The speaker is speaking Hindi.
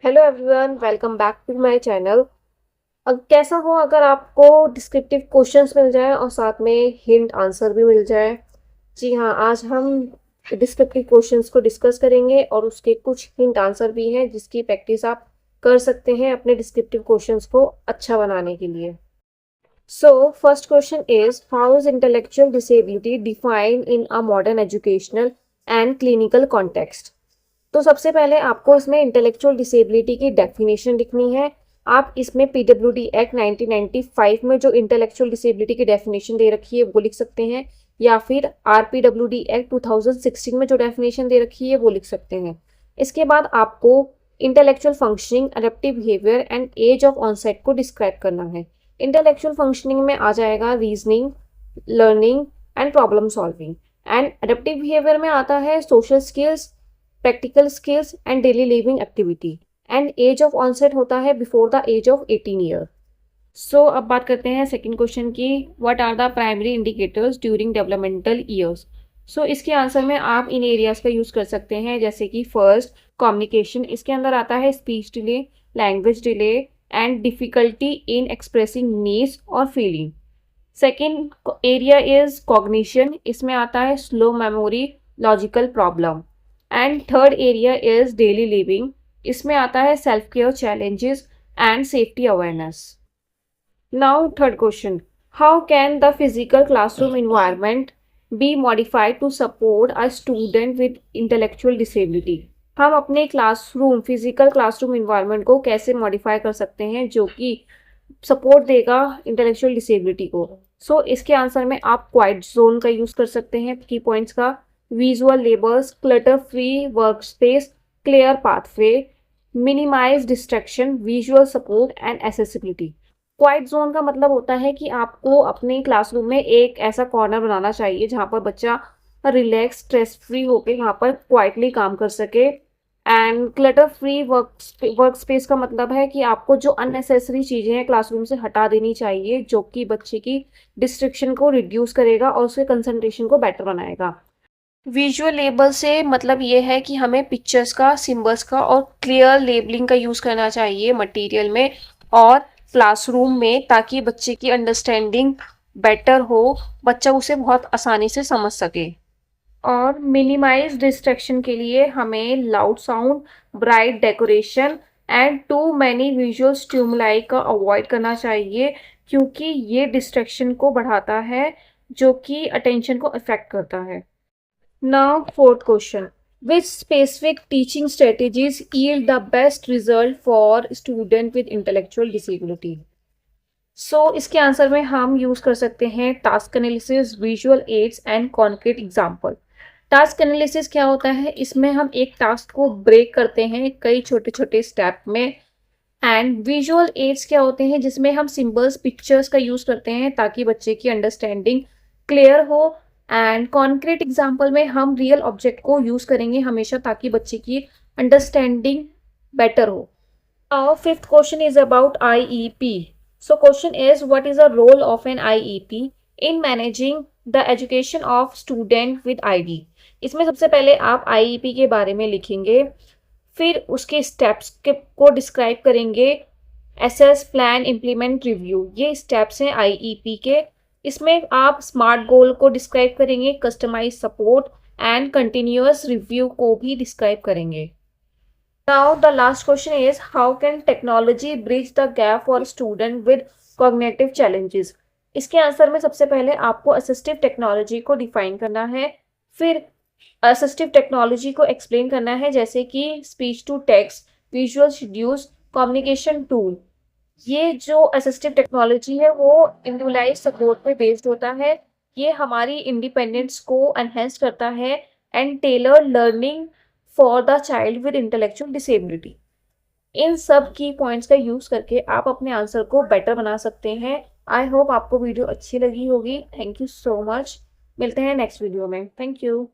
Hello everyone, welcome back to my channel. कैसा हो अगर आपको डिस्क्रिप्टिव क्वेश्चंस मिल जाए और साथ में हिंट आंसर भी मिल जाए। जी हाँ, आज हम डिस्क्रिप्टिव क्वेश्चंस को डिस्कस करेंगे और उसके कुछ हिंट आंसर भी हैं जिसकी प्रैक्टिस आप कर सकते हैं अपने डिस्क्रिप्टिव क्वेश्चंस को अच्छा बनाने के लिए। So first question is, how is intellectual disability defined in a modern educational and clinical context. तो सबसे पहले आपको इसमें इंटेलेक्चुअल डिसेबिलिटी की डेफिनेशन लिखनी है। आप इसमें पीडब्ल्यूडी एक्ट 1995 में जो इंटेलेक्चुअल डिसेबिलिटी की डेफिनेशन दे रखी है वो लिख सकते हैं, या फिर आरपीडब्ल्यूडी एक्ट 2016 में जो डेफिनेशन दे रखी है वो लिख सकते हैं। इसके बाद आपको intellectual functioning, adaptive behaviour and age of onset को डिस्क्राइब करना है। इंटेलेक्चुअल फंक्शनिंग में आ जाएगा reasoning, learning and problem solving. And adaptive behaviour में आता है social skills, practical skills and daily living activity. And age of onset होता है before the age of 18 year. So अब बात करते हैं सेकंड क्वेश्चन की, what are the primary indicators during developmental years. So इसके आंसर में आप इन एरियाज का यूज कर सकते हैं, जैसे कि फर्स्ट कम्युनिकेशन, इसके अंदर आता है speech delay, language delay and difficulty in expressing needs और feeling. Second area is cognition, इसमें आता है slow memory, logical problem. And third area is daily living, इसमें आता है self care challenges and safety awareness. Now third question, how can the physical classroom environment be modified to support a student with intellectual disability. हम अपने क्लासरूम, फिजिकल क्लासरूम इन्वायरमेंट को कैसे मॉडिफाई कर सकते हैं जो कि सपोर्ट देगा इंटेलेक्चुअल डिसेबिलिटी को। इसके आंसर में आप क्वाइट जोन का यूज कर सकते हैं की पॉइंट्स का, visual labels, clutter free work space, clear pathway, minimize distraction, visual support and accessibility. Quiet zone का मतलब होता है कि आपको अपने क्लासरूम में एक ऐसा कॉर्नर बनाना चाहिए जहाँ पर बच्चा रिलैक्स, स्ट्रेस फ्री होकर वहाँ पर क्वाइटली काम कर सके। And clutter free work space का मतलब है कि आपको जो अननेसेसरी चीज़ें हैं क्लासरूम से हटा देनी चाहिए, जो कि बच्चे की डिस्ट्रैक्शन को रिड्यूस करेगा और उसके कंसंट्रेशन को बेटर बनाएगा। विजुअल लेबल से मतलब ये है कि हमें पिक्चर्स का, सिंबल्स का और क्लियर लेबलिंग का यूज़ करना चाहिए मटेरियल में और क्लासरूम में, ताकि बच्चे की अंडरस्टैंडिंग बेटर हो, बच्चा उसे बहुत आसानी से समझ सके। और मिनिमाइज डिस्ट्रैक्शन के लिए हमें loud sound, bright decoration and too many visual stimuli का अवॉइड करना चाहिए, क्योंकि ये डिस्ट्रैक्शन को बढ़ाता है जो कि अटेंशन को अफेक्ट करता है। Now fourth question, which specific teaching strategies yield the best result for student with intellectual disability। इसके आंसर में हम यूज कर सकते हैं task analysis, visual aids and concrete example. Task analysis क्या होता है, इसमें हम एक टास्क को ब्रेक करते हैं कई छोटे छोटे स्टेप में। एंड विजुअल एड्स क्या होते हैं, जिसमें हम सिंबल्स, पिक्चर्स का यूज करते हैं ताकि बच्चे की अंडरस्टैंडिंग क्लियर हो। एंड कॉन्क्रीट एग्जाम्पल में हम रियल ऑब्जेक्ट को यूज करेंगे हमेशा ताकि बच्चे की अंडरस्टैंडिंग बेटर हो। Our fifth question is about IEP. So question is, what is the role of an IEP in managing the education of student with ID। इसमें सबसे पहले आप IEP के बारे में लिखेंगे, फिर उसके स्टेप्स को डिस्क्राइब करेंगे। एसेस, प्लान, इम्प्लीमेंट, रिव्यू, ये स्टेप्स हैं IEP के। इसमें आप स्मार्ट गोल को डिस्क्राइब करेंगे, customize support and continuous review को भी डिस्क्राइब करेंगे। Now the last question is, how can technology bridge the gap for student with cognitive challenges। इसके आंसर में सबसे पहले आपको असिस्टिव टेक्नोलॉजी को डिफाइन करना है, फिर असिस्टिव टेक्नोलॉजी को एक्सप्लेन करना है, जैसे कि speech to text, visual schedules, communication tool. ये जो असिस्टिव टेक्नोलॉजी है वो इंडिविजुअलाइज सपोर्ट पे बेस्ड होता है। ये हमारी इंडिपेंडेंस को एनहेंस करता है and tailor learning for the child with intellectual disability. इन सब की पॉइंट्स का यूज करके आप अपने आंसर को बेटर बना सकते हैं। आई होप आपको वीडियो अच्छी लगी होगी। Thank you so much. मिलते हैं नेक्स्ट वीडियो में। Thank you.